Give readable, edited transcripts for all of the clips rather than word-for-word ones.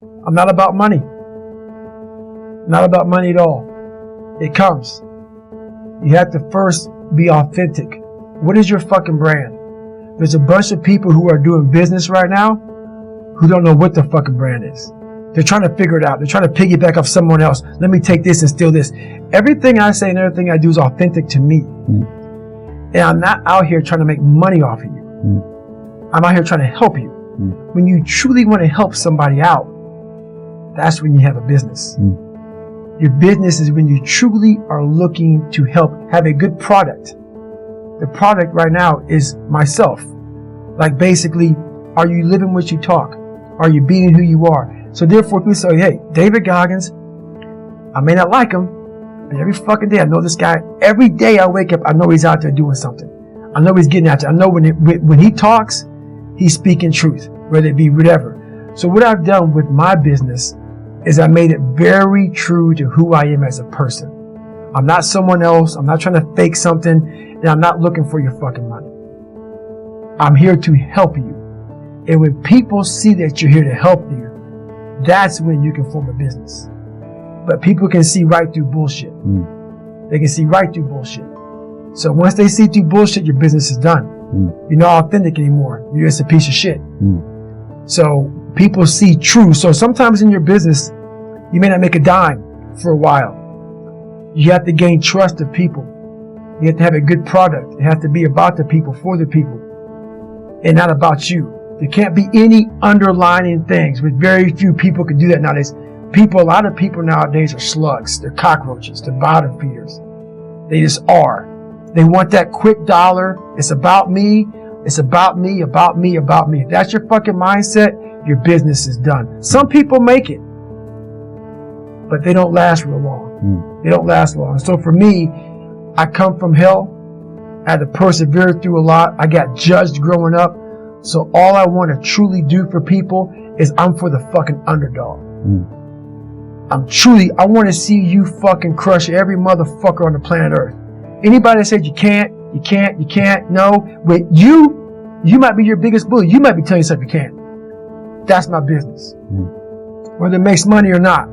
I'm not about money. Not about money at all. It comes. You have to first be authentic. What is your fucking brand? There's a bunch of people who are doing business right now who don't know what the fucking brand is. They're trying to figure it out. They're trying to piggyback off someone else. Let me take this and steal this. Everything I say and everything I do is authentic to me. And I'm not out here trying to make money off of you. I'm out here trying to help you. When you truly want to help somebody out, that's when you have a business. Your business is when you truly are looking to help have a good product. The product right now is myself. Like basically, are you living what you talk? Are you being who you are? So therefore, people say, hey, David Goggins, I may not like him, but every fucking day I know this guy. Every day I wake up, I know he's out there doing something. I know he's getting after it. I know when he talks, he's speaking truth, whether it be whatever. So what I've done with my business is I made it very true to who I am as a person. I'm not someone else. I'm not trying to fake something, and I'm not looking for your fucking money. I'm here to help you. And when people see that you're here to help you, that's when you can form a business. But people can see right through bullshit. They can see right through bullshit. So once they see through bullshit, your business is done. You're not authentic anymore. You're just a piece of shit. So people see true. So sometimes in your business, you may not make a dime for a while. You have to gain trust of people. You have to have a good product. It has to be about the people, for the people, and not about you. There can't be any underlining things, but very few people can do that nowadays. A lot of people nowadays are slugs. They're cockroaches. They're bottom feeders. They just are. They want that quick dollar. It's about me. It's about me, about me, about me. If that's your fucking mindset, your business is done. Some people make it, but they don't last real long. They don't last long. So for me, I come from hell. I had to persevere through a lot. I got judged growing up. So all I want to truly do for people is I'm for the fucking underdog. I want to see you fucking crush every motherfucker on the planet Earth. Anybody that said you can't, no. Wait, you might be your biggest bully. You might be telling yourself you can't. That's my business. Whether it makes money or not,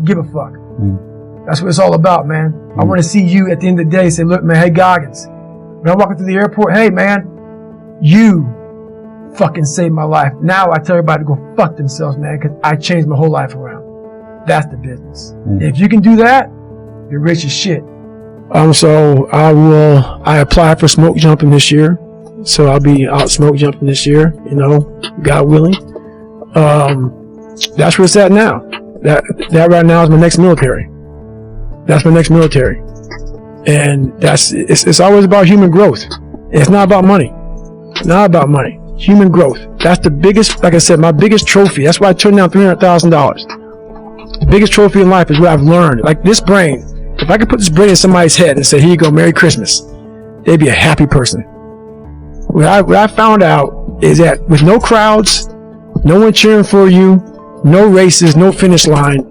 give a fuck. That's what it's all about, man. I want to see you at the end of the day say, look, man, hey, Goggins. When I'm walking through the airport, hey, man, you fucking saved my life. Now I tell everybody to go fuck themselves, man, because I changed my whole life around. That's the business. If you can do that, you're rich as shit. So I apply for smoke jumping this year. So I'll be out smoke jumping this year, God willing. That's where it's at now. That right now is my next military. That's my next military. And it's always about human growth. It's not about money. Not about money. Human growth. That's the biggest, like I said, my biggest trophy. That's why I turned down $300,000. The biggest trophy in life is what I've learned. Like this brain. If I could put this brain in somebody's head and say, here you go, Merry Christmas, they'd be a happy person. What I found out is that with no crowds, no one cheering for you, no races, no finish line,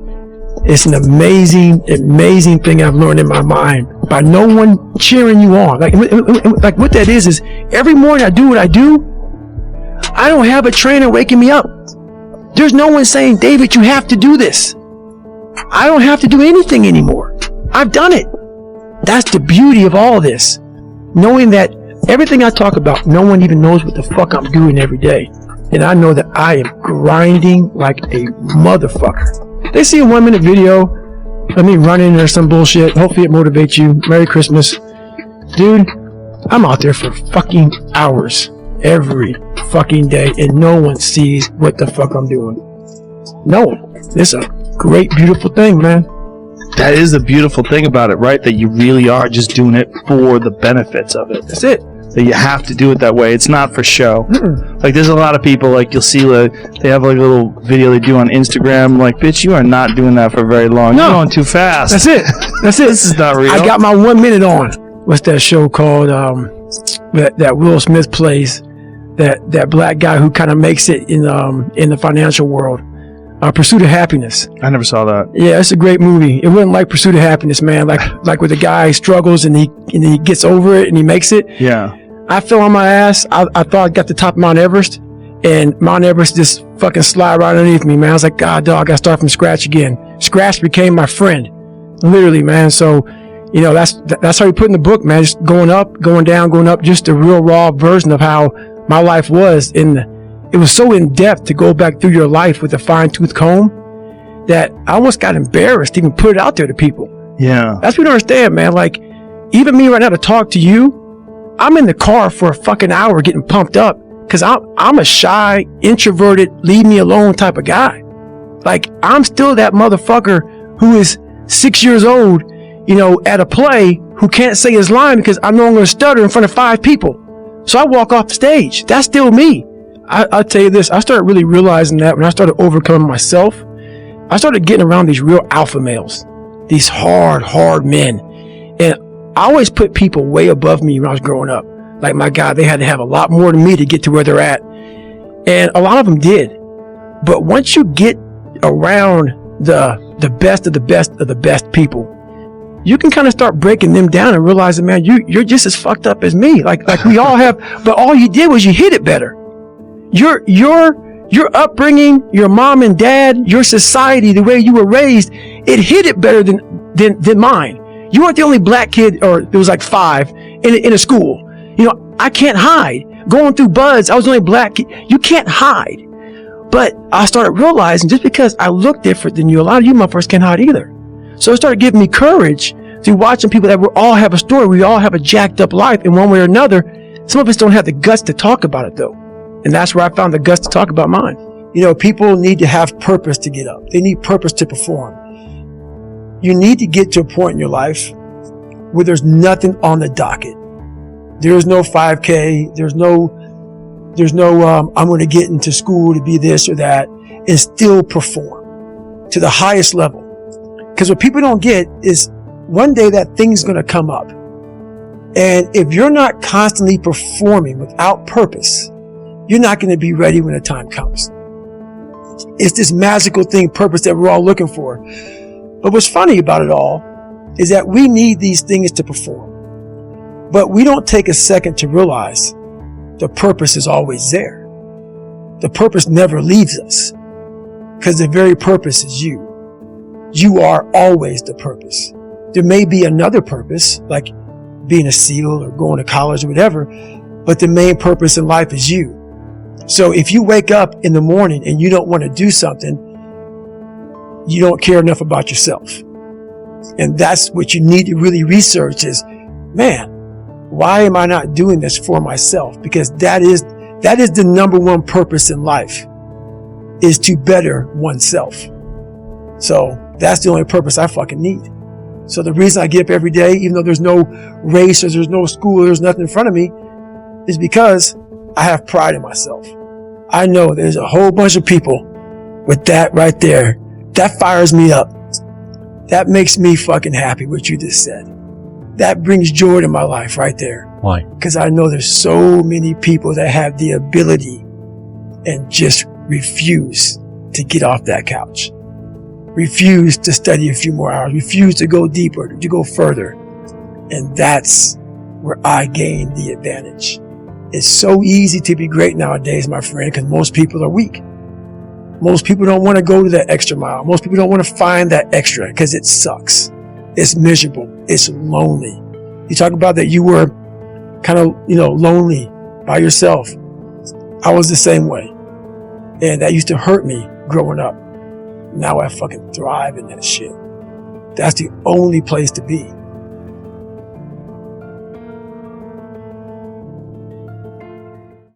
it's an amazing, amazing thing I've learned in my mind. By no one cheering you on. Like what that is every morning I do what I do, I don't have a trainer waking me up. There's no one saying, David, you have to do this. I don't have to do anything anymore. I've done it. That's the beauty of all this. Knowing that everything I talk about, no one even knows what the fuck I'm doing every day. And I know that I am grinding like a motherfucker. They see a 1-minute video of me running or some bullshit. Hopefully it motivates you. Merry Christmas. Dude, I'm out there for fucking hours every fucking day and no one sees what the fuck I'm doing. No one. It's a great, beautiful thing, man. That is the beautiful thing about it, right? That you really are just doing it for the benefits of it. That's it. That you have to do it that way. It's not for show. Like there's a lot of people, like you'll see, like they have like a little video they do on Instagram. Like, bitch, you are not doing that for very long. No. You're going too fast. That's it. That's it. This is not real. I got my 1 minute on. What's that show called? That Will Smith plays. That black guy who kind of makes it in the financial world. Pursuit of Happiness. I never saw that. Yeah, it's a great movie. It wasn't like Pursuit of Happiness, man. Like where the guy struggles and he gets over it and he makes it. Yeah. I fell on my ass. I thought I got the top of Mount Everest, And Mount Everest just fucking slide right underneath me, man. I was like, God, dog, I gotta start from scratch again. Scratch became my friend, literally, man. So, you know, that's how you put in the book, man. Just going up, going down, going up, just a real raw version of how my life was. And it was so in depth to go back through your life with a fine tooth comb that I almost got embarrassed to even put it out there to people. Yeah. That's what you understand, man. Like, even me right now to talk to you, I'm in the car for a fucking hour getting pumped up because I'm a shy, introverted, leave me alone type of guy. Like, I'm still that motherfucker who is 6 years old, you know, at a play who can't say his line because I'm no longer a stutter in front of 5 people. So I walk off the stage. That's still me. I'll tell you this. I started really realizing that when I started overcoming myself, I started getting around these real alpha males, these hard men. And I always put people way above me when I was growing up. Like, my God, they had to have a lot more than me to get to where they're at. And a lot of them did. But once you get around the best of the best of the best people, you can kind of start breaking them down and realizing, man, you're just as fucked up as me. Like we all have, but all you did was you hit it better. Your upbringing, your mom and dad, your society, the way you were raised, it hit it better than mine. You weren't the only black kid, or there was like 5 in a school. You know, I can't hide. Going through buds, I was the only black kid. You can't hide. But I started realizing just because I look different than you, a lot of you motherfuckers can't hide either. So it started giving me courage through watching people that we all have a story. We all have a jacked up life in one way or another. Some of us don't have the guts to talk about it though. And that's where I found the guts to talk about mine. You know, people need to have purpose to get up. They need purpose to perform. You need to get to a point in your life where there's nothing on the docket. There's no 5K. There's no, I'm going to get into school to be this or that and still perform to the highest level. Because what people don't get is one day that thing's going to come up. And if you're not constantly performing without purpose, you're not going to be ready when the time comes. It's this magical thing, purpose, that we're all looking for. But what's funny about it all is that we need these things to perform. But we don't take a second to realize the purpose is always there. The purpose never leaves us because the very purpose is you. You are always the purpose. There may be another purpose, like being a SEAL or going to college or whatever, but the main purpose in life is you. So if you wake up in the morning and you don't want to do something, you don't care enough about yourself. And that's what you need to really research is, man, why am I not doing this for myself? Because that is the number one purpose in life, is to better oneself. So that's the only purpose I fucking need. So the reason I get up every day, even though there's no race or there's no school, or there's nothing in front of me, is because I have pride in myself. I know there's a whole bunch of people with that right there. That fires me up. That makes me fucking happy, what you just said. That brings joy to my life right there. Why? Because I know there's so many people that have the ability and just refuse to get off that couch. Refuse to study a few more hours. Refuse to go deeper, to go further. And that's where I gain the advantage. It's so easy to be great nowadays, my friend, because most people are weak. Most people don't want to go to that extra mile. Most people don't want to find that extra because it sucks. It's miserable. It's lonely. You talk about that you were kind of, lonely by yourself. I was the same way. And that used to hurt me growing up. Now I fucking thrive in that shit. That's the only place to be.